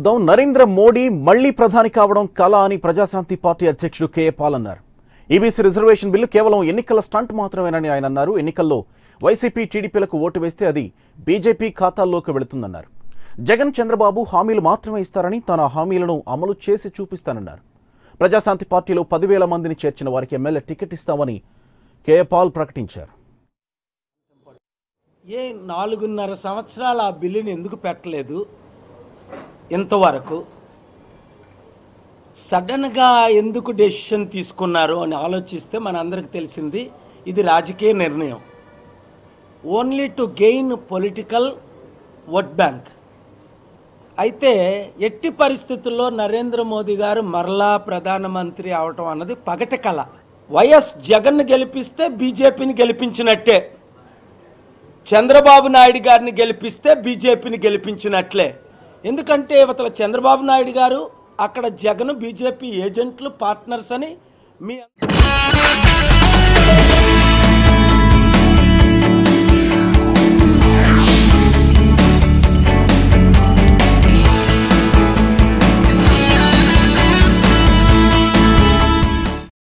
చూద్దాం. నరేంద్ర మోడీ మళ్లీ ప్రధాని కావడం కల అని ప్రజాశాంతి పార్టీ అధ్యక్షుడు కేఏ పాల్ అన్నారు. ఈబీసీ రిజర్వేషన్ బిల్లు కేవలం ఎన్నికల స్టంట్ మాత్రమేనని ఆయన అన్నారు. ఎన్నికల్లో వైసీపీ టీడీపీలకు ఓటు వేస్తే అది బీజేపీ ఖాతాల్లోకి వెళుతుందన్నారు. జగన్ చంద్రబాబు హామీలు మాత్రమే ఇస్తారని తన హామీలను అమలు చేసి చూపిస్తానన్నారు. ప్రజాశాంతి పార్టీలో 10,000 మందిని చేర్చిన వారికి ఎమ్మెల్యే టికెట్ ఇస్తామని కేఏ పాల్ ప్రకటించారు. 4.5 సంవత్సరాలు ఆ బిల్లుని ఎందుకు పెట్టలేదు? ఇంతవరకు సడన్గా ఎందుకు డెసిషన్ తీసుకున్నారు అని ఆలోచిస్తే మనందరికి తెలిసింది ఇది రాజకీయ నిర్ణయం. Only to gain political vote bank. అయితే ఎట్టి పరిస్థితుల్లో నరేంద్ర మోదీ గారు మరలా ప్రధానమంత్రి అవటం అన్నది పగటి కళ. వైఎస్ జగన్ను గెలిపిస్తే బీజేపీని గెలిపించినట్టే, చంద్రబాబు నాయుడు గారిని గెలిపిస్తే బీజేపీని గెలిపించినట్లే. ఎందుకంటే ఇవతల చంద్రబాబు నాయుడు గారు, అక్కడ జగన్ బీజేపీ ఏజెంట్లు, పార్ట్నర్స్ అని మీ